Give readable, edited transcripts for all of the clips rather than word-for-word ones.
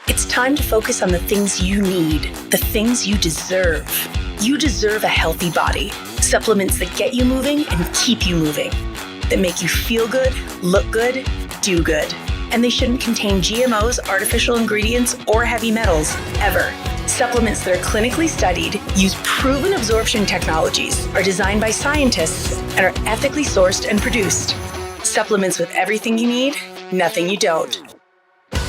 It's time to focus on the things you need, the things you deserve. You deserve a healthy body, supplements that get you moving and keep you moving, that make you feel good, look good, do good. And they shouldn't contain GMOs, artificial ingredients, or heavy metals, ever. Supplements that are clinically studied, use proven absorption technologies, are designed by scientists, and are ethically sourced and produced. Supplements with everything you need, nothing you don't.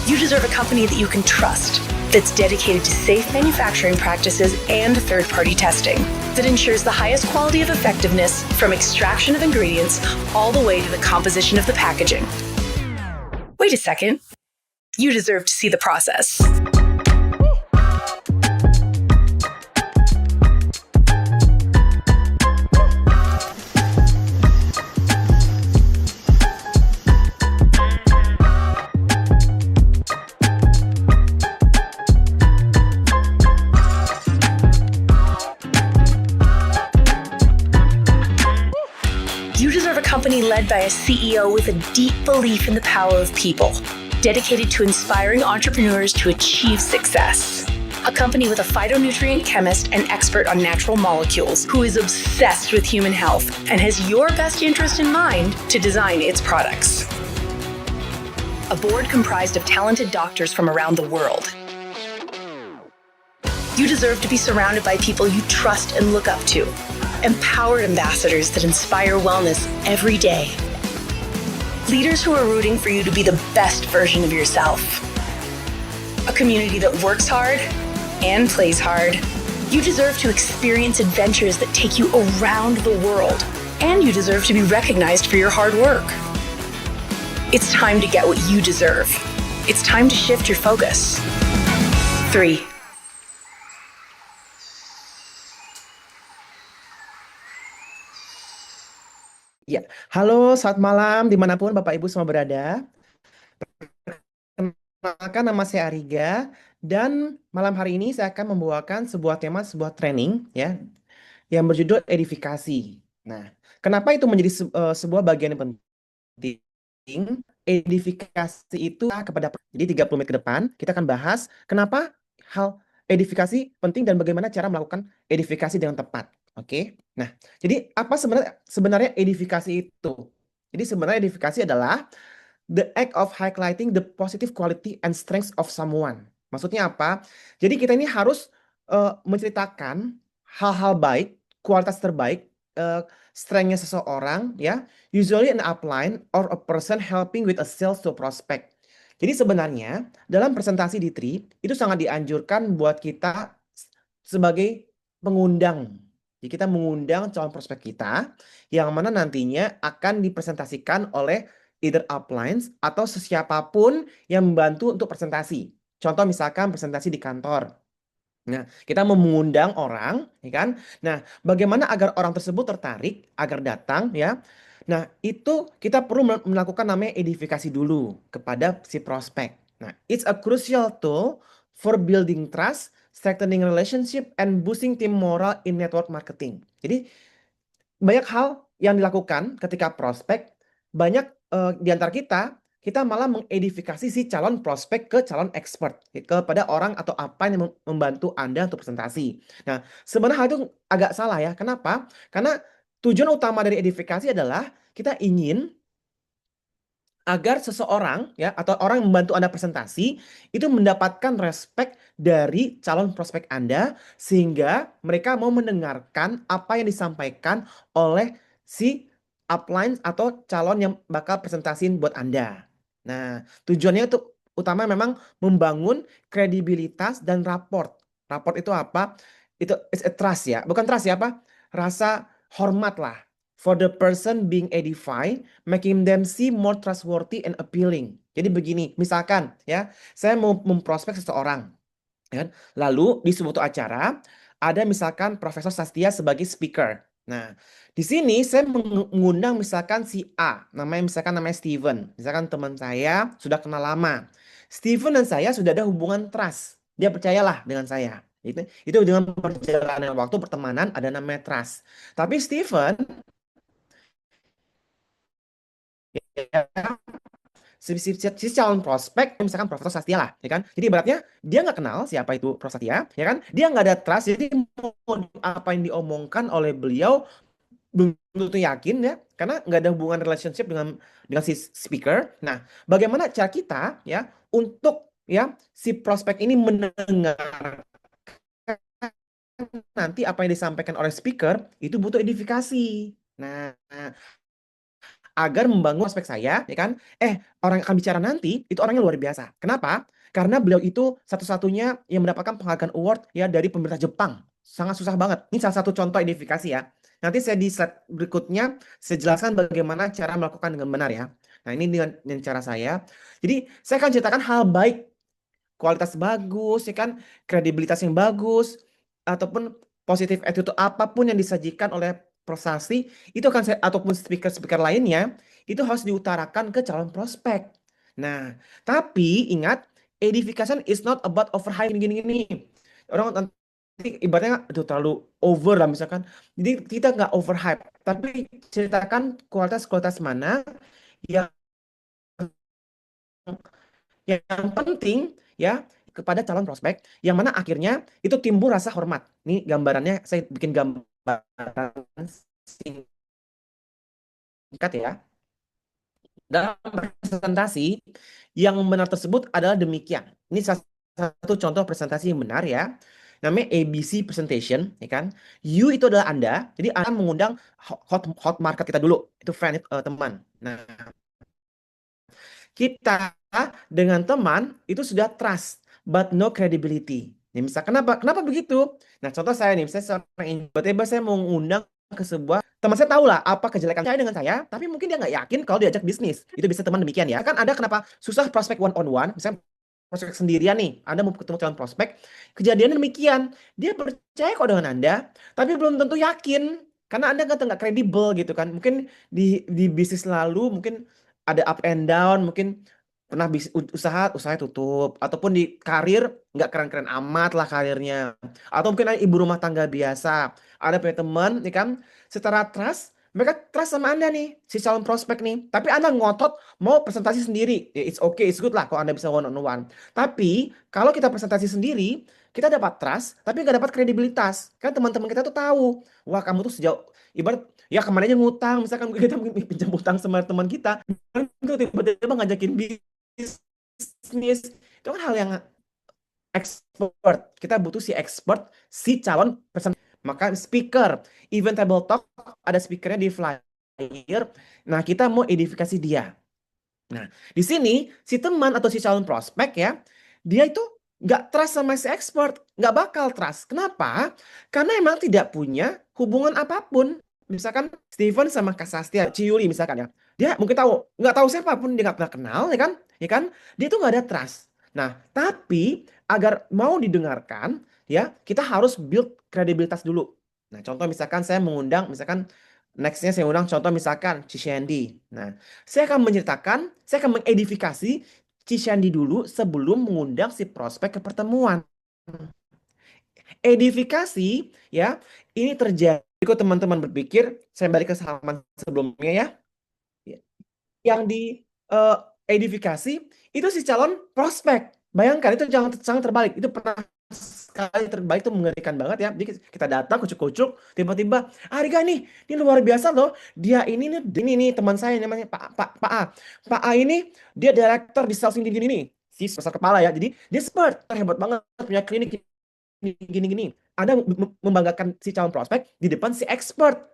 You deserve a company that you can trust, that's dedicated to safe manufacturing practices and third-party testing, that ensures the highest quality of effectiveness from extraction of ingredients all the way to the composition of the packaging. Wait a second. You deserve to see the process. You deserve a company led by a CEO with a deep belief in the power of people, dedicated to inspiring entrepreneurs to achieve success. A company with a phytonutrient chemist and expert on natural molecules who is obsessed with human health and has your best interest in mind to design its products. A board comprised of talented doctors from around the world. You deserve to be surrounded by people you trust and look up to. Empowered ambassadors that inspire wellness every day. Leaders who are rooting for you to be the best version of yourself. A community that works hard and plays hard. You deserve to experience adventures that take you around the world. And you deserve to be recognized for your hard work. It's time to get what you deserve. It's time to shift your focus. 3. Ya, halo, selamat malam dimanapun Bapak Ibu semua berada. Perkenalkan nama saya Ariga dan malam hari ini saya akan membawakan sebuah tema, sebuah training ya, yang berjudul edifikasi. Nah, kenapa itu menjadi sebuah bagian yang penting? Edifikasi itu kepada jadi 30 menit ke depan kita akan bahas kenapa hal edifikasi penting dan bagaimana cara melakukan edifikasi dengan tepat. Oke. Nah, jadi apa sebenarnya edifikasi itu? Jadi sebenarnya edifikasi adalah the act of highlighting the positive quality and strengths of someone. Maksudnya apa? Jadi kita ini harus menceritakan hal-hal baik, kualitas terbaik, strength-nya seseorang ya, usually an upline or a person helping with a sales to prospect. Jadi sebenarnya dalam presentasi di TRI itu sangat dianjurkan buat kita sebagai pengundang. Jadi kita mengundang calon prospek kita yang mana nantinya akan dipresentasikan oleh either uplines atau sesiapapun yang membantu untuk presentasi. Contoh misalkan presentasi di kantor. Nah, kita mengundang orang, ya kan? Nah, bagaimana agar orang tersebut tertarik, agar datang, ya? Nah, itu kita perlu melakukan namanya edifikasi dulu kepada si prospek. Nah, it's a crucial tool for building trust, strengthening relationship, and boosting team morale in network marketing. Jadi, banyak hal yang dilakukan ketika prospek, banyak di antara kita malah mengedifikasi si calon prospek ke calon expert, kepada orang atau apa yang membantu Anda untuk presentasi. Nah, sebenarnya hal itu agak salah ya. Kenapa? Karena tujuan utama dari edifikasi adalah kita ingin agar seseorang ya atau orang yang membantu Anda presentasi itu mendapatkan respek dari calon prospek Anda sehingga mereka mau mendengarkan apa yang disampaikan oleh si upline atau calon yang bakal presentasiin buat Anda. Nah, tujuannya itu utama memang membangun kredibilitas dan rapport. Rapport itu apa? Itu is a trust ya. Bukan trust ya apa? Rasa hormat lah. For the person being edified, making them seem more trustworthy and appealing. Jadi begini, misalkan ya, saya mau memprospek seseorang, ya kan? Lalu di suatu acara ada misalkan Profesor Sastia sebagai speaker. Nah, di sini saya mengundang misalkan si A, namanya Steven. Misalkan teman saya sudah kenal lama. Steven dan saya sudah ada hubungan trust. Dia percayalah dengan saya. Itu dengan perjalanan waktu pertemanan ada namanya trust. Tapi Steven ya, si calon prospek, misalkan Profesor Sastia lah, ya kan? Jadi ibaratnya dia nggak kenal siapa itu Prof Sastia, ya kan? Dia nggak ada trust, jadi apa yang diomongkan oleh beliau belum tentu yakin ya, karena nggak ada hubungan relationship dengan si speaker. Nah, bagaimana cara kita ya untuk ya si prospek ini mendengar nanti apa yang disampaikan oleh speaker itu butuh edifikasi. Nah, agar membangun aspek saya, ya kan? Orang yang akan bicara nanti itu orangnya luar biasa. Kenapa? Karena beliau itu satu-satunya yang mendapatkan penghargaan award ya dari pemerintah Jepang. Sangat susah banget. Ini salah satu contoh edifikasi ya. Nanti saya di slide berikutnya saya jelaskan bagaimana cara melakukan dengan benar ya. Nah, ini dengan cara saya. Jadi, saya akan ceritakan hal baik, kualitas bagus, ya kan? Kredibilitas yang bagus, ataupun positif attitude apapun yang disajikan oleh prestasi itu akan saya ataupun speaker-speaker lainnya itu harus diutarakan ke calon prospek. Nah, tapi ingat, edification is not about overhype gini-gini. Orang nanti ibaratnya itu terlalu over lah misalkan. Jadi kita nggak overhype, tapi ceritakan kualitas-kualitas mana yang yang penting ya kepada calon prospek, yang mana akhirnya itu timbul rasa hormat. Ini gambarannya saya bikin gambaran singkat ya. Dalam presentasi yang benar tersebut adalah demikian. Ini salah satu contoh presentasi yang benar ya. Namanya ABC presentation, ya kan? You itu adalah Anda. Jadi Anda mengundang hot market kita dulu. Itu friend, teman. Nah, kita dengan teman itu sudah trust but no credibility. Nih, misal kenapa begitu? Nah, contoh saya nih, saya seorang tiba-tiba saya mau ngundang ke sebuah teman, saya tahu lah apa kejelekan saya dengan saya, tapi mungkin dia nggak yakin kalau diajak bisnis. Itu bisa teman demikian ya. Kan ada kenapa susah prospek one on one, misalnya prospek sendirian nih, Anda mau ketemu calon prospek, kejadiannya demikian. Dia percaya kok dengan Anda, tapi belum tentu yakin karena Anda nggak kredibel gitu kan. Mungkin di bisnis lalu mungkin ada up and down, mungkin pernah usaha tutup, ataupun di karir nggak keren-keren amat lah karirnya, atau mungkin ada ibu rumah tangga biasa, ada punya teman, ya kan, secara trust mereka trust sama Anda nih, si calon prospek nih, tapi Anda ngotot mau presentasi sendiri, ya it's okay, it's good lah kalau Anda bisa one on one. Tapi kalau kita presentasi sendiri, kita dapat trust, tapi nggak dapat kredibilitas, kan teman-teman kita tuh tahu, wah kamu tuh sejauh ibarat ya kemana aja ngutang, misalkan kita pinjam utang sama teman kita, itu tiba-tiba ngajakin bisnis, itu kan hal yang expert. Kita butuh si expert, si calon person. Maka speaker, event table talk, ada speakernya di flyer. Nah, kita mau edifikasi dia. Nah, di sini si teman atau si calon prospek ya, dia itu nggak trust sama si expert, nggak bakal trust. Kenapa? Karena emang tidak punya hubungan apapun. Misalkan Steven sama Kak Sastia, Ciuli misalkan ya, dia mungkin nggak tahu siapapun, dia nggak pernah kenal, ya kan? Ya kan? Dia itu nggak ada trust. Nah, tapi agar mau didengarkan, ya kita harus build kredibilitas dulu. Nah, contoh misalkan saya mengundang, misalkan nextnya saya undang contoh misalkan Cishandy. Nah, saya akan mengedifikasi Cishandy dulu sebelum mengundang si prospek ke pertemuan. Edifikasi ya, ini terjadi kok teman-teman berpikir, saya balik ke halaman sebelumnya ya. Yang di eh, edifikasi itu si calon prospek. Bayangkan itu jangan sangat terbalik. Itu pernah sekali terbalik, itu mengerikan banget ya. Jadi kita datang kucuk-kucuk, tiba-tiba Riga nih, ini luar biasa loh. Dia ini nih teman saya namanya Pak A. Pak A ini dia direktur di sales gini nih. Si besar kepala ya. Jadi dia expert, hebat banget punya klinik gini-gini. Ada membanggakan si calon prospek di depan si expert.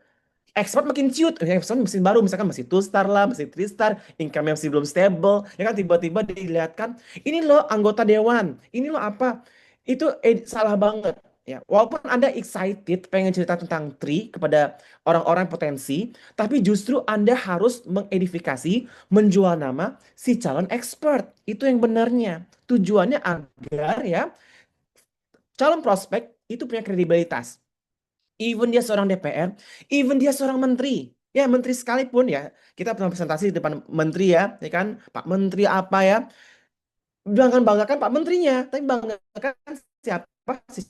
Expert makin ciut, expert mesin baru, misalkan masih 2 star lah, masih 3 star, income masih belum stable, ya kan, tiba-tiba dilihatkan, ini loh anggota dewan, ini loh apa, itu salah banget. Ya, walaupun Anda excited pengen cerita tentang Tri kepada orang-orang potensi, tapi justru Anda harus mengedifikasi, menjual nama si calon expert. Itu yang benarnya. Tujuannya agar ya calon prospek itu punya kredibilitas. Even dia seorang DPR, even dia seorang menteri, ya menteri sekalipun ya, kita pernah presentasi di depan menteri ya kan, Pak Menteri apa ya, jangan banggakan Pak Menterinya, tapi banggakan siapa si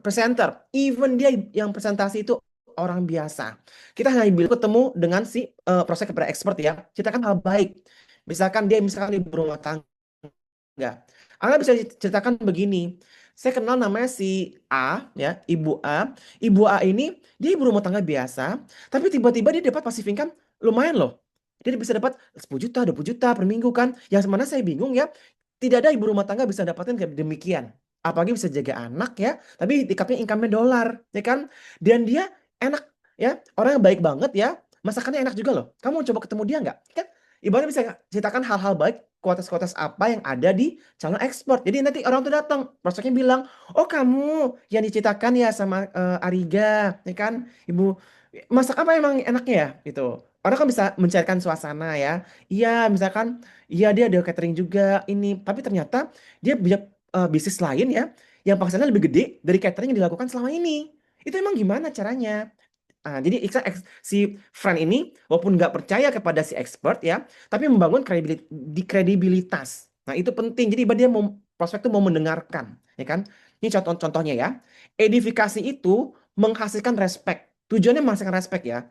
presenter, even dia yang presentasi itu orang biasa. Kita hanya bilang ketemu dengan si proses kepada expert ya, ceritakan hal baik. Misalkan dia misalkan ibu rumah tangga. Anda bisa ceritakan begini. Saya kenal namanya si A, ya, Ibu A. Ibu A ini dia ibu rumah tangga biasa, tapi tiba-tiba dia dapat passive income lumayan loh. Dia bisa dapat 10 juta, 20 juta per minggu kan. Yang mana saya bingung ya, tidak ada ibu rumah tangga bisa dapatin kayak demikian. Apalagi bisa jaga anak ya, tapi dikapnya income-nya dolar, ya kan? Dan dia enak ya, orang yang baik banget ya. Masakannya enak juga loh. Kamu mau coba ketemu dia nggak? Kan ibaratnya bisa ceritakan hal-hal baik, kualitas-kualitas apa yang ada di calon ekspor. Jadi nanti orang tuh datang, prospeknya bilang, oh kamu yang diceritakan ya sama Ariga, ya kan, Ibu, masak apa emang enaknya ya, gitu. Orang kan bisa mencairkan suasana ya. Iya, misalkan, iya dia ada catering juga ini, tapi ternyata dia punya bisnis lain ya, yang penghasilannya lebih gede dari catering yang dilakukan selama ini. Itu emang gimana caranya? Jadi si friend ini walaupun nggak percaya kepada si expert ya, tapi membangun kredibilitas. Nah itu penting. Jadi dia mau prospek itu mau mendengarkan, ya kan? Ini contohnya ya. Edifikasi itu menghasilkan respect. Tujuannya menghasilkan respect ya.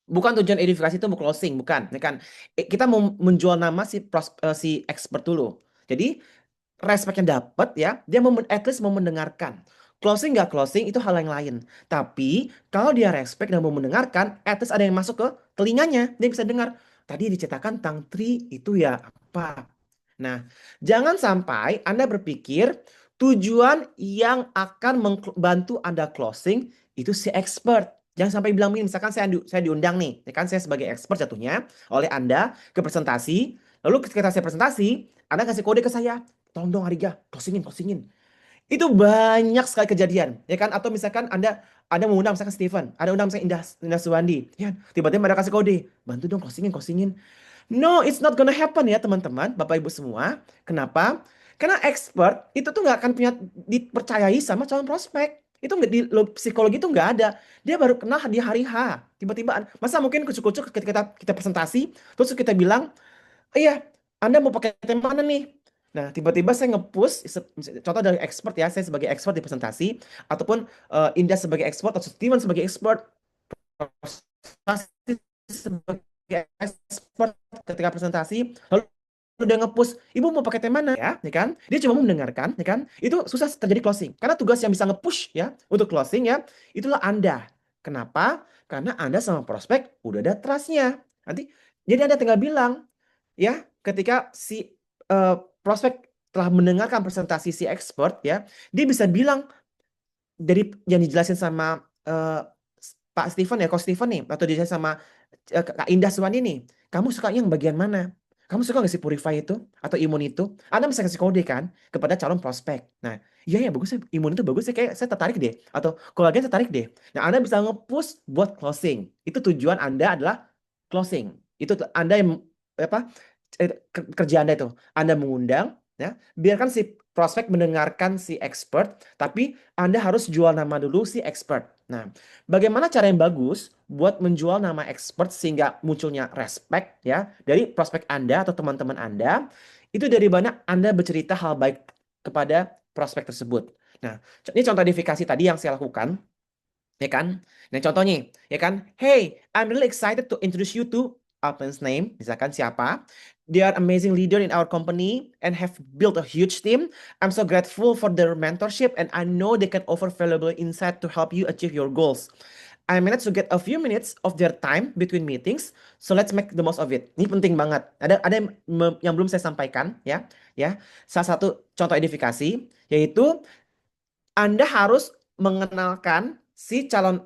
Bukan tujuan edifikasi itu mau closing, bukan, ya kan? Kita mau menjual nama si expert dulu. Jadi respect yang dapat ya, dia mau at least mau mendengarkan. Closing nggak closing itu hal yang lain. Tapi kalau dia respect dan mau mendengarkan, at least ada yang masuk ke telinganya, dia bisa dengar. Tadi diceritakan tentang tree itu ya apa. Nah, jangan sampai Anda berpikir tujuan yang akan membantu Anda closing itu si expert. Jangan sampai bilang begini, misalkan saya diundang nih, ya kan saya sebagai expert jatuhnya oleh Anda ke presentasi. Lalu ketika saya presentasi, Anda kasih kode ke saya, tolong dong Ariga, closingin, closingin. Itu banyak sekali kejadian, ya kan? Atau misalkan Anda mengundang misalkan Steven, ada undang misalkan Indah Suwandi, ya. Tiba-tiba ada kasih kode, bantu dong closingin, closingin. No, it's not gonna happen ya teman-teman, Bapak Ibu semua. Kenapa? Karena expert itu tuh nggak akan punya dipercayai sama calon prospek. Itu nggak di psikologi itu nggak ada. Dia baru kenal di hari H. Tiba-tiba, masa mungkin kucuk-kucuk ketika kita presentasi, terus kita bilang, iya, Anda mau pakai tema mana nih? Nah, tiba-tiba saya nge-push, contoh dari expert ya, saya sebagai expert di presentasi, ataupun Indah sebagai expert, atau Steven sebagai expert, presentasi sebagai expert ketika presentasi, lalu udah nge-push, ibu mau pakai tema mana ya kan? Dia cuma mau mendengarkan, ya kan? Itu susah terjadi closing. Karena tugas yang bisa nge-push ya, untuk closing ya, itulah Anda. Kenapa? Karena Anda sama prospek udah ada trust-nya. Nanti, jadi Anda tinggal bilang, ya ketika si prospek telah mendengarkan presentasi si expert ya, dia bisa bilang dari yang dijelasin sama Pak Steven ya, Coach Steven nih, atau dijelasin sama Kak Indah Suwandi nih, kamu suka yang bagian mana? Kamu suka nggak sih purify itu atau imun itu? Anda bisa kasih kode kan kepada calon prospek. Nah, iya ya bagus ya, imun itu bagus ya, kayak saya tertarik deh, atau kolagen tertarik deh. Nah, Anda bisa nge-push buat closing. Itu tujuan Anda adalah closing. Itu Anda yang apa kerja Anda itu. Anda mengundang ya, biarkan si prospek mendengarkan si expert, tapi Anda harus jual nama dulu si expert. Nah, bagaimana cara yang bagus buat menjual nama expert sehingga munculnya respect ya dari prospek Anda atau teman-teman Anda? Itu dari mana Anda bercerita hal baik kepada prospek tersebut. Nah, ini contoh edifikasi tadi yang saya lakukan, ya kan? Nah, contohnya, ya kan? Hey, I'm really excited to introduce you to Alpen's name, misalkan siapa. They are amazing leader in our company and have built a huge team. I'm so grateful for their mentorship and I know they can offer valuable insight to help you achieve your goals. I managed to get a few minutes of their time between meetings, so let's make the most of it. Ini penting banget. Ada yang belum saya sampaikan ya, ya. Salah satu contoh edifikasi yaitu Anda harus mengenalkan si calon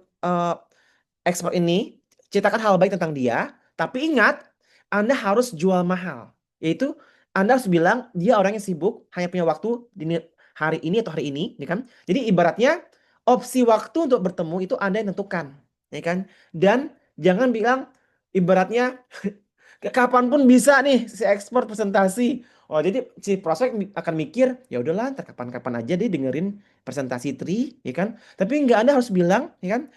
ekspor ini, ceritakan hal baik tentang dia, tapi ingat, Anda harus jual mahal. Yaitu, Anda harus bilang, dia orangnya sibuk, hanya punya waktu di hari ini atau hari ini, ya kan? Jadi ibaratnya, opsi waktu untuk bertemu itu Anda yang tentukan, ya kan? Dan jangan bilang, ibaratnya, kapanpun bisa nih si ekspor presentasi. Oh, jadi si prospek akan mikir, ya udahlah, ntar kapan-kapan aja deh dengerin presentasi Tri, ya kan? Tapi nggak, Anda harus bilang, ya kan?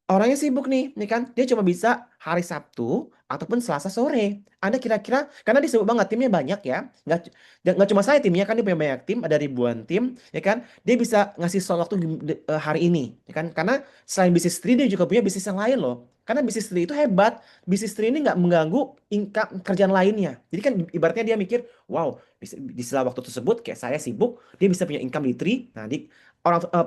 Orangnya sibuk nih, nih kan? Dia cuma bisa hari Sabtu ataupun Selasa sore. Anda kira-kira, karena dia sibuk banget, timnya banyak ya. Nggak cuma saya timnya kan, dia punya banyak tim, ada ribuan tim, ya kan? Dia bisa ngasih slot waktu hari ini, ya kan? Karena selain bisnis Tri, dia juga punya bisnis yang lain loh. Karena bisnis tree itu hebat. Bisnis tree ini nggak mengganggu income kerjaan lainnya. Jadi kan ibaratnya dia mikir, wow, di sela waktu tersebut kayak saya sibuk, dia bisa punya income di tree. Nah,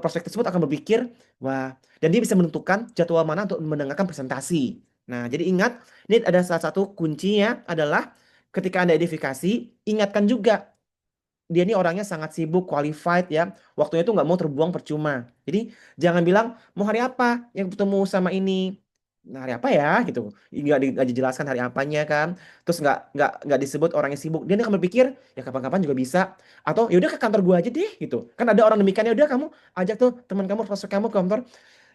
prospek tersebut akan berpikir, wah, dan dia bisa menentukan jadwal mana untuk mendengarkan presentasi. Nah, jadi ingat, ini ada salah satu kuncinya adalah ketika Anda edifikasi, ingatkan juga dia ini orangnya sangat sibuk, qualified ya. Waktunya itu nggak mau terbuang percuma. Jadi jangan bilang mau hari apa yang ketemu sama ini. Nah, hari apa ya gitu. Nggak dijelaskan hari apanya kan. Terus nggak disebut orangnya sibuk. Dia akan berpikir ya kapan-kapan juga bisa. Atau yaudah ke kantor gua aja deh gitu. Kan ada orang demikian, ya udah kamu ajak tuh teman kamu, prospek kamu ke kantor.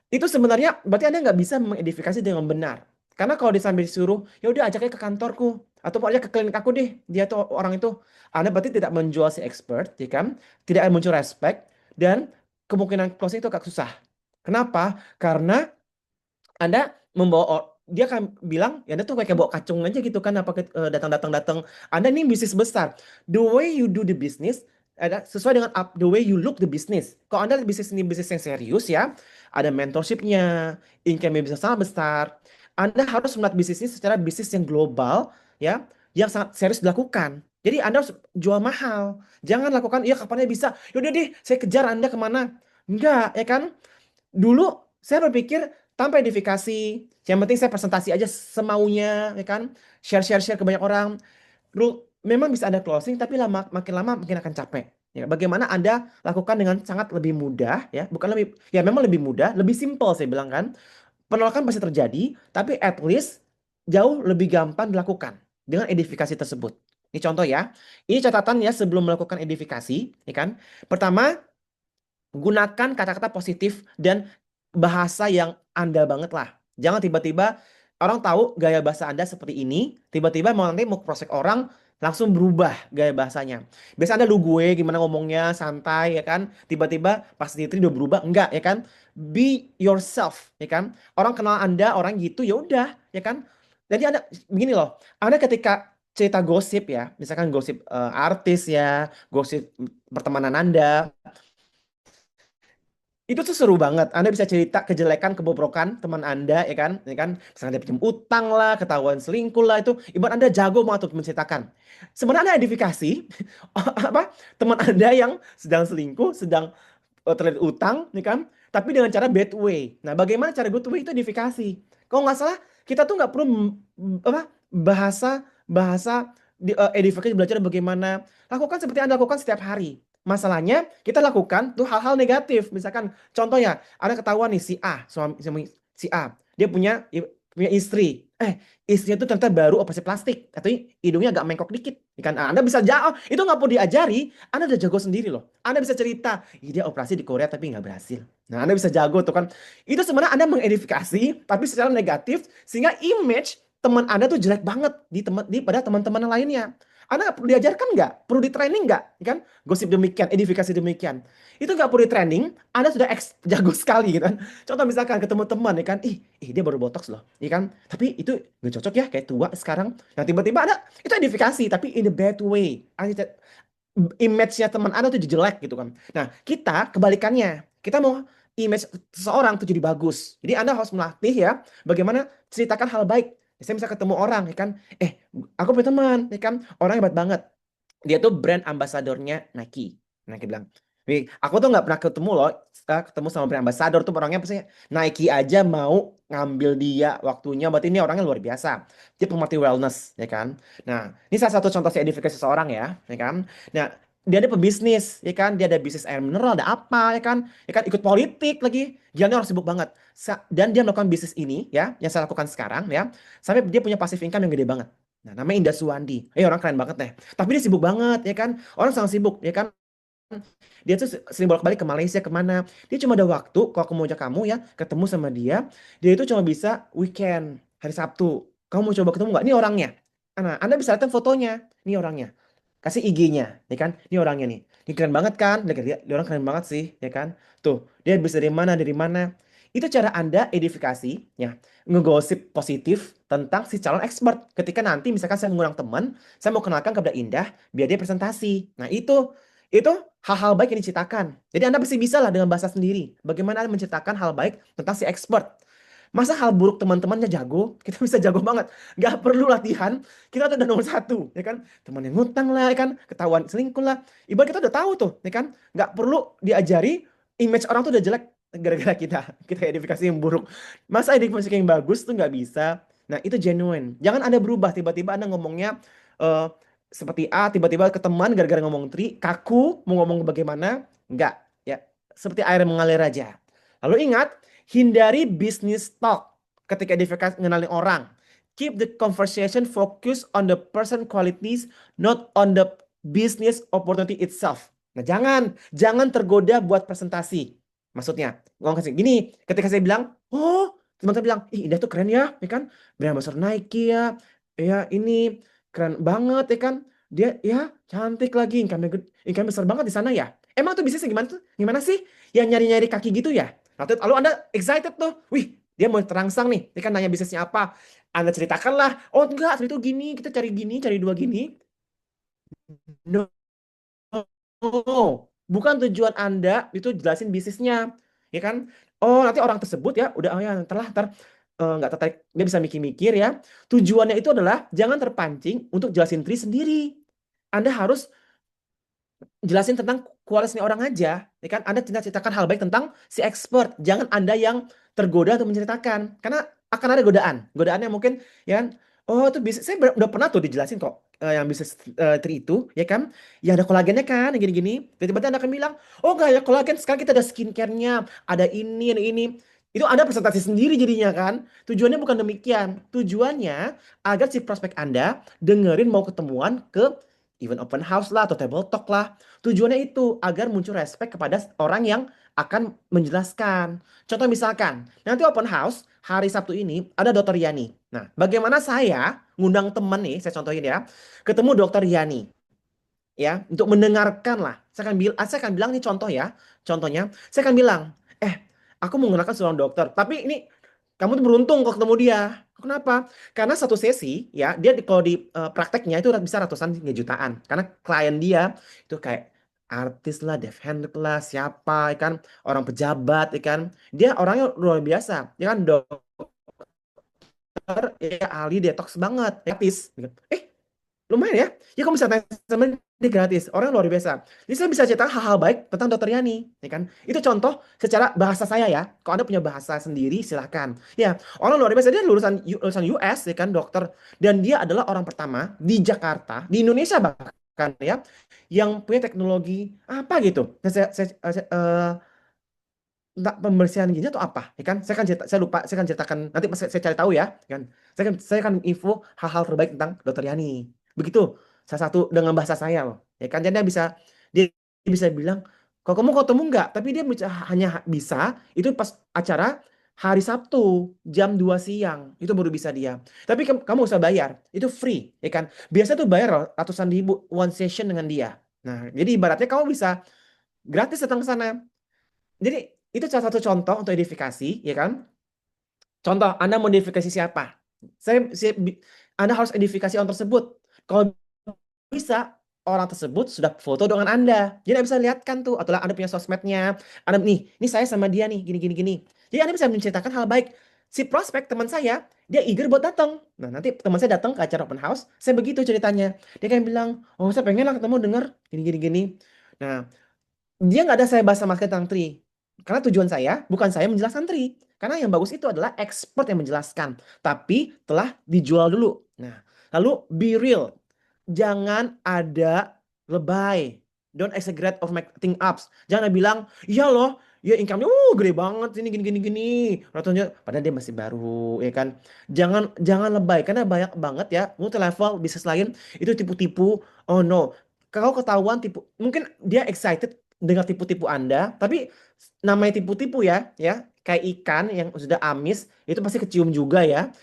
Itu sebenarnya berarti Anda nggak bisa mengedifikasi dengan benar. Karena kalau disambil disuruh, ya udah ajaknya ke kantorku atau pokoknya ke klinik aku deh. Dia tuh orang itu, Anda berarti tidak menjual si expert, ya kan? Tidak muncul respect dan kemungkinan closing itu agak susah. Kenapa? Karena Anda membawa dia akan bilang ya Anda tuh kayak bawa kacung aja gitu kan, apa datang. Anda ini bisnis besar. The way you do the business ada sesuai dengan the way you look the business. Kalau Anda bisnis ini bisnis yang serius ya, ada mentorshipnya, income bisa sangat besar. Anda harus melihat bisnis ini secara bisnis yang global ya, yang sangat serius dilakukan. Jadi Anda harus jual mahal. Jangan lakukan, iya kapannya bisa. Yaudah deh, saya kejar Anda kemana. Enggak, ya kan? Dulu saya berpikir tanpa edifikasi, yang penting saya presentasi aja semaunya, ya kan? Share ke banyak orang. Memang bisa Anda closing, tapi makin lama makin akan capek. Ya, bagaimana Anda lakukan dengan sangat lebih mudah, ya, bukan lebih, ya memang lebih mudah, lebih simple saya bilang kan. Penolakan pasti terjadi, tapi at least jauh lebih gampang dilakukan dengan edifikasi tersebut. Ini contoh ya. Ini catatan ya sebelum melakukan edifikasi, ya kan? Pertama, gunakan kata-kata positif dan bahasa yang Anda banget lah. Jangan tiba-tiba orang tahu gaya bahasa Anda seperti ini, tiba-tiba nanti mau prospek orang langsung berubah gaya bahasanya. Biasa Anda lu gue gimana ngomongnya santai ya kan, tiba-tiba pas di udah berubah enggak ya kan? Be yourself ya kan. Orang kenal Anda orang gitu ya udah ya kan. Jadi Anda begini loh, Anda ketika cerita gosip ya, misalkan gosip artis ya, gosip pertemanan Anda, itu tuh seru banget. Anda bisa cerita kejelekan, kebobrokan teman Anda, ya kan? Ya kan? Misalnya dia pinjam utang lah, ketahuan selingkuh lah, itu ibarat Anda jago banget untuk menceritakan. Sebenarnya Anda edifikasi apa teman Anda yang sedang selingkuh, sedang terlilit utang, ya kan? Tapi dengan cara bad way. Nah, bagaimana cara good way itu edifikasi? Kalau nggak salah, kita tuh nggak perlu apa bahasa bahasa edifikasi belajar bagaimana. Lakukan seperti Anda lakukan setiap hari. Masalahnya kita lakukan tuh hal-hal negatif. Misalkan contohnya ada ketahuan nih si A, suami si A, dia punya istri. Istrinya tuh ternyata baru operasi plastik atau hidungnya agak mengkok dikit. Kan Anda bisa jauh, itu nggak perlu diajari, Anda udah jago sendiri loh. Anda bisa cerita, dia operasi di Korea tapi nggak berhasil. Nah, Anda bisa jago tuh kan. Itu sebenarnya Anda mengedifikasi tapi secara negatif sehingga image teman Anda tuh jelek banget pada teman-teman lainnya. Anda nggak perlu diajarkan nggak? Perlu di training nggak? Kan? Gosip demikian, edifikasi demikian. Itu nggak perlu di training, Anda sudah jago sekali gitu kan. Contoh misalkan ketemu teman ya kan, dia baru botox loh, ya kan? Tapi itu nggak cocok ya, kayak tua sekarang. Nah tiba-tiba ada, itu edifikasi, tapi in a bad way. Image-nya teman Anda tuh jelek gitu kan. Nah kita kebalikannya, kita mau image seseorang tuh jadi bagus. Jadi Anda harus melatih ya, bagaimana ceritakan hal baik. Saya bisa ketemu orang ya kan, aku punya teman ya kan, orang hebat banget. Dia tuh brand ambasadornya Nike. Nike bilang, aku tuh nggak pernah ketemu loh, ketemu sama brand ambassador tuh orangnya pasti Nike aja mau ngambil dia waktunya, berarti ini orangnya luar biasa. Dia pemerhati wellness, ya kan. Nah, ini salah satu contoh saya edifikasi seseorang ya kan. Nah, dia ada pebisnis, ya kan. Dia ada bisnis air mineral, ada apa, ya kan. Ya kan, ikut politik lagi. Dia orang sibuk banget. Dan dia melakukan bisnis ini, ya, yang saya lakukan sekarang, ya, sampai dia punya passive income yang gede banget. Nah, namanya Indah Suwandi. Orang keren banget deh. Tapi dia sibuk banget, ya kan. Orang sangat sibuk, ya kan. Dia tuh sering bolak-balik ke Malaysia kemana. Dia cuma ada waktu, kalau aku mau ajak kamu ya, ketemu sama dia. Dia itu cuma bisa weekend, hari Sabtu. Kamu mau coba ketemu nggak? Ini orangnya. Nah, Anda bisa lihat fotonya. Ini orangnya. Kasih IG-nya, ya kan? Ini orangnya nih. Ini keren banget kan? Dia orang keren banget sih, ya kan? Tuh, dia bisa dari mana. Itu cara Anda edifikasi, ya. Ngegosip positif tentang si calon expert. Ketika nanti misalkan saya mengundang teman, saya mau kenalkan kepada Indah, biar dia presentasi. Nah, itu hal-hal baik yang diceritakan. Jadi Anda pasti bisa lah dengan bahasa sendiri. Bagaimana Anda menceritakan hal baik tentang si expert. Masa hal buruk teman-temannya jago, kita bisa jago banget. Nggak perlu latihan, kita tuh udah nomor satu, ya kan? Teman yang ngutang lah, ya kan? Ketahuan selingkuh lah. Ibarat kita udah tahu tuh, ya kan? Nggak perlu diajari, image orang tuh udah jelek gara-gara kita edifikasi yang buruk. Masa edifikasi yang bagus tuh nggak bisa. Nah, itu genuine. Jangan Anda berubah, tiba-tiba Anda ngomongnya eh, seperti A, tiba-tiba ke teman gara-gara ngomong tri, kaku, mau ngomong bagaimana? Nggak, ya. Seperti air yang mengalir aja. Lalu ingat, hindari business talk ketika edifikasi ngenalin orang. Keep the conversation focused on the person qualities, not on the business opportunity itself. Nah, jangan tergoda buat presentasi. Maksudnya, ngomong kasih gini, ketika saya bilang, oh, teman-teman bilang, ih Indah tuh keren ya kan? Brand ambassador Nike ya ini keren banget ya kan? Dia ya cantik lagi, income besar banget di sana ya. Emang tuh bisnisnya gimana tuh? Gimana sih? Yang nyari-nyari kaki gitu ya? Lalu Anda excited tuh. Wih, dia mau terangsang nih. Dia kan nanya bisnisnya apa. Anda ceritakanlah. Oh enggak, itu gini. Kita cari gini, cari dua gini. No. Bukan tujuan Anda itu jelasin bisnisnya. Ya kan? Oh nanti orang tersebut ya. Udah, oh ya ntar nggak tertarik. Dia bisa mikir-mikir ya. Tujuannya itu adalah jangan terpancing untuk jelasin tri sendiri. Anda harus jelasin tentang kualitasnya orang aja, ya kan? Anda ceritakan hal baik tentang si expert. Jangan Anda yang tergoda untuk menceritakan, karena akan ada godaannya mungkin, ya kan? Oh itu bisa, saya udah pernah tuh dijelasin kok yang bisnis tree itu, ya kan? Ya ada kolagennya kan, yang gini-gini. Tiba-tiba Anda akan bilang, oh nggak ya kolagen, sekarang kita ada skincare-nya, ada ini, ada ini. Itu Anda presentasi sendiri jadinya kan. Tujuannya bukan demikian. Tujuannya agar si prospek Anda dengerin mau ketemuan ke event open house lah atau table talk lah. Tujuannya itu agar muncul respect kepada orang yang akan menjelaskan. Contoh misalkan, nanti open house hari Sabtu ini ada Dokter Yani. Nah, bagaimana saya ngundang teman nih, saya contohin ya, ketemu Dokter Yani, ya, untuk mendengarkan lah. Saya akan bilang nih contoh ya, contohnya, saya akan bilang, aku menggunakan seorang dokter, tapi ini kamu tuh beruntung kalau ketemu dia. Kenapa? Karena satu sesi ya, dia kalau di prakteknya itu bisa ratusan hingga jutaan. Karena klien dia itu kayak artis lah, Dev Hendrik lah, siapa, ya kan, orang pejabat, ya kan. Dia orangnya luar biasa, ya kan, dokter, ya ahli detox banget, gratis. Lumayan ya. Ya kamu bisa tanya sama dia gratis. Orang luar biasa. Jadi saya bisa cerita hal-hal baik tentang Dokter Yani, ya kan? Itu contoh secara bahasa saya ya. Kalau Anda punya bahasa sendiri silahkan. Ya, orang luar biasa, dia lulusan US ya kan, dokter, dan dia adalah orang pertama di Jakarta, di Indonesia bahkan ya, yang punya teknologi apa gitu. Entah pembersihan ginjal atau apa, ya kan? Saya lupa, saya akan ceritakan nanti pas saya cari tahu ya, kan? Saya akan info hal-hal terbaik tentang Dokter Yani. Begitu, salah satu dengan bahasa saya loh, ya kan? Jadi dia bisa bilang, kalau kamu ketemu nggak? Tapi dia hanya bisa itu pas acara hari Sabtu jam 2 siang itu baru bisa dia. Tapi kamu usah bayar, itu free, ya kan? Biasa tuh bayar loh, ratusan ribu one session dengan dia. Nah, jadi ibaratnya kamu bisa gratis datang ke sana. Jadi itu salah satu contoh untuk edifikasi, ya kan? Contoh, Anda mau edifikasi siapa? Anda harus edifikasi orang tersebut. Kalau bisa, orang tersebut sudah foto dengan Anda. Jadi Anda bisa lihatkan tuh, atau Anda punya sosmednya. Anda ini saya sama dia nih, gini, gini, gini. Jadi Anda bisa menceritakan hal baik. Si prospek teman saya, dia eager buat datang. Nah, nanti teman saya datang ke acara open house, saya begitu ceritanya. Dia kan bilang, oh saya pengen lah ketemu denger, gini, gini, gini. Nah, dia nggak ada saya bahas sama sekali tentang tri. Karena tujuan saya bukan saya menjelaskan tri. Karena yang bagus itu adalah expert yang menjelaskan. Tapi telah dijual dulu. Nah, lalu be real. Jangan ada lebay. Don't exaggerate of making ups. Jangan bilang, iya loh, ya income-nya gede banget ini gini gini gini. Ratusannya padahal dia masih baru, ya kan. Jangan jangan lebay karena banyak banget ya multi level bisnis lain itu tipu-tipu. Oh no. Kalau ketahuan tipu, mungkin dia excited dengar tipu-tipu Anda, tapi namanya tipu-tipu ya, kayak ikan yang sudah amis itu pasti kecium juga ya.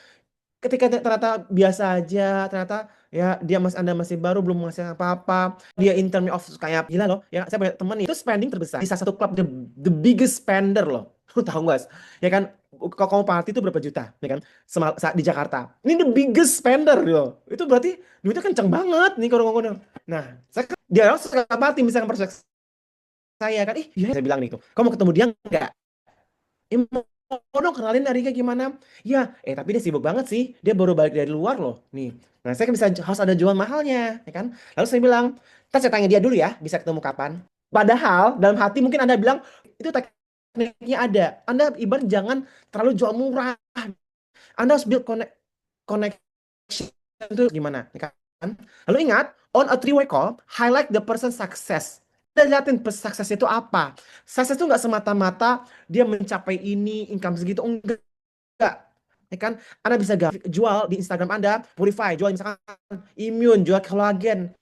Ketika ternyata biasa aja, ternyata ya Anda masih baru belum menghasilkan apa-apa, dia in terms of kayak gila loh. Ya saya punya teman itu spending terbesar di salah satu klub, the biggest spender loh. Lu tahu nggak? Ya kan, kalau kamu party itu berapa juta, ya kan? Saat di Jakarta. Ini the biggest spender loh. Itu berarti duitnya kenceng banget nih kalau ngomong. Nah, dia orang suka party misalkan prospek saya kan, iya saya bilang nih tuh, kamu ketemu dia nggak? dong kenalin Arika gimana? Ya, tapi dia sibuk banget sih. Dia baru balik dari luar loh. Nih, nah saya kan harus ada jual mahalnya, ya kan? Lalu saya bilang, saya tanya dia dulu ya, bisa ketemu kapan? Padahal dalam hati mungkin Anda bilang itu tekniknya ada. Anda ibarat jangan terlalu jual murah. Anda harus build connection itu gimana, ya kan? Lalu ingat, on a three-way call, highlight the person success. Kita liatin sukses itu apa. Sukses itu nggak semata-mata dia mencapai ini, income segitu, enggak. Ya kan? Anda bisa jual di Instagram Anda, Purify, jual misalkan immune, jual kolagen.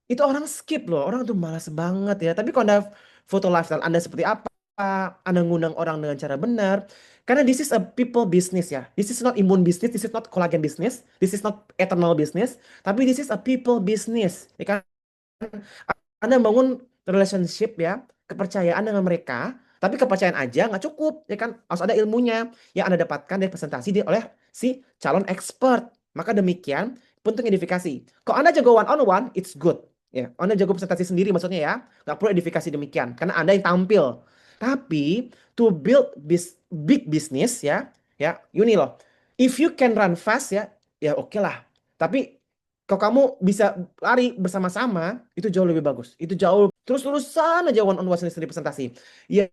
Itu orang skip loh, orang tuh malas banget ya. Tapi kalau Anda foto lifestyle Anda seperti apa, Anda ngundang orang dengan cara benar, karena this is a people business ya. This is not immune business, this is not collagen business, this is not eternal business, tapi this is a people business. Ya kan? Anda bangun relationship ya, kepercayaan dengan mereka, tapi kepercayaan aja nggak cukup, ya kan? Harus ada ilmunya yang Anda dapatkan dari presentasi oleh si calon expert. Maka demikian, penting edifikasi. Kalau Anda jago one on one, it's good. Ya, Anda jago presentasi sendiri maksudnya ya, nggak perlu edifikasi demikian, karena Anda yang tampil. Tapi to build big business ya, ini loh. If you can run fast ya oke lah. Tapi kalau kamu bisa lari bersama-sama, itu jauh lebih bagus. Itu jauh terus-terusan aja one on one sendiri presentasi. Ya,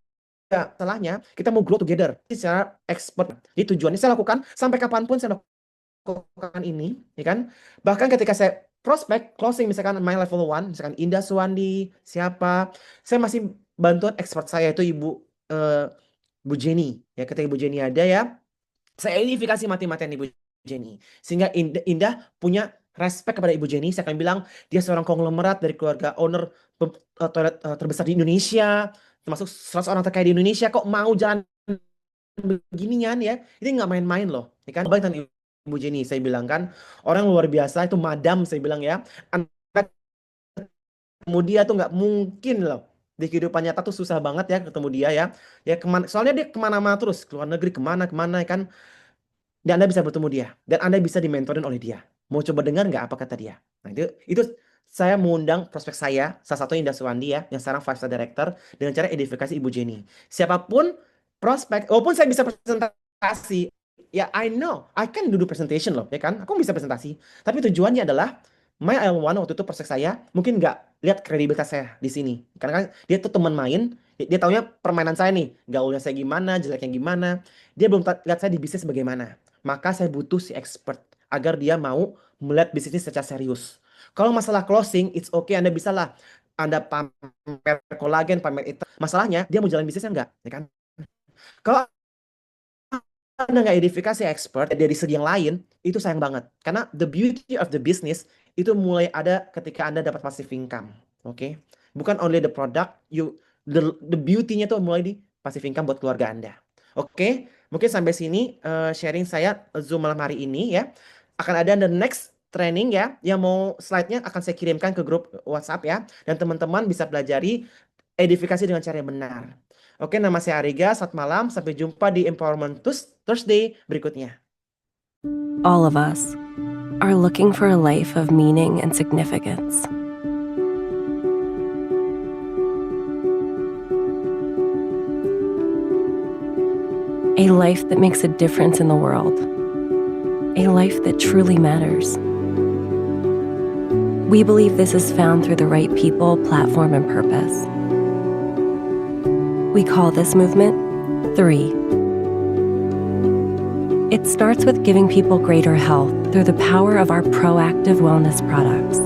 salahnya kita mau grow together secara expert. Jadi tujuannya saya lakukan sampai kapanpun saya lakukan ini, ya kan? Bahkan ketika saya prospek closing misalkan my level 1, misalkan Indah Suwandi, siapa, saya masih bantuan expert saya itu Bu Jenny. Ya, ketika Ibu Jenny ada ya, saya edifikasi mati-matian Ibu Jenny. Sehingga Indah punya respect kepada Ibu Jenny. Saya akan bilang dia seorang konglomerat dari keluarga owner toilet terbesar di Indonesia, termasuk 100 orang terkaya di Indonesia. Kok mau jalan beginian ya? Ini nggak main-main loh. Ya kan? Baik dengan Ibu Jenny, saya bilang kan orang luar biasa itu madam, saya bilang ya. Anak ketemu dia tuh nggak mungkin loh. Di kehidupan nyata tuh susah banget ya ketemu dia ya. Ya kemana? Soalnya dia kemana-mana terus, keluar negeri kemana ya kan. Dan Anda bisa bertemu dia. Dan Anda bisa dimentorin oleh dia. Mau coba dengar nggak apa kata dia? Nah itu saya mengundang prospek saya, salah satunya Indah Suwandi ya, yang sekarang 5-star director, dengan cara edifikasi Ibu Jenny. Siapapun prospek, walaupun saya bisa presentasi, ya I know, I can do presentation loh, ya kan? Aku bisa presentasi. Tapi tujuannya adalah, my L1 waktu itu prospek saya, mungkin nggak lihat kredibilitas saya di sini. Karena kan dia tuh teman main, dia taunya permainan saya nih, gaulnya saya gimana, jeleknya gimana. Dia belum lihat saya di bisnis bagaimana. Maka saya butuh si expert agar dia mau melihat bisnis secara serius. Kalau masalah closing, it's okay, Anda bisa lah. Anda pamer kolagen, pamer itu. Masalahnya, dia mau jalan bisnisnya enggak, ya kan? Kalau Anda nggak edifikasi expert dari segi yang lain, itu sayang banget. Karena the beauty of the business itu mulai ada ketika Anda dapat passive income. Oke? Bukan only the product, the beauty-nya tuh mulai di passive income buat keluarga Anda. Oke? Mungkin sampai sini sharing saya Zoom malam hari ini ya. Akan ada the next training ya, yang mau slide-nya akan saya kirimkan ke grup WhatsApp ya. Dan teman-teman bisa pelajari edifikasi dengan cara yang benar. Oke, nama saya Ariga, selamat malam, sampai jumpa di Empowerment Thursday berikutnya. All of us are looking for a life of meaning and significance. A life that makes a difference in the world. A life that truly matters. We believe this is found through the right people, platform, and purpose. We call this movement 3. It starts with giving people greater health through the power of our proactive wellness products.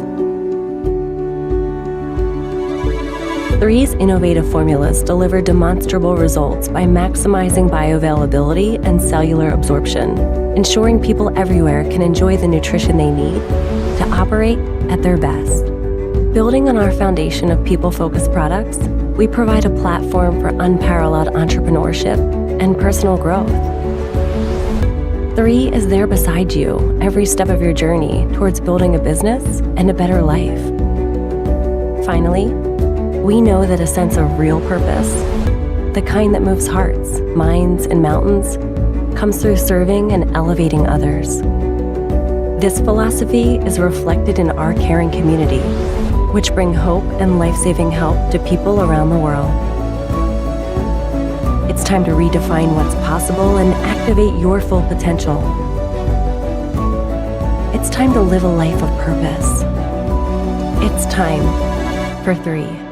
3's innovative formulas deliver demonstrable results by maximizing bioavailability and cellular absorption, ensuring people everywhere can enjoy the nutrition they need to operate at their best. Building on our foundation of people-focused products, we provide a platform for unparalleled entrepreneurship and personal growth. 3 is there beside you every step of your journey towards building a business and a better life. Finally, we know that a sense of real purpose, the kind that moves hearts, minds, and mountains, comes through serving and elevating others. This philosophy is reflected in our caring community, which bring hope and life-saving help to people around the world. It's It's time to redefine what's possible and activate your full potential. It's time to live a life of purpose. It's time for 3.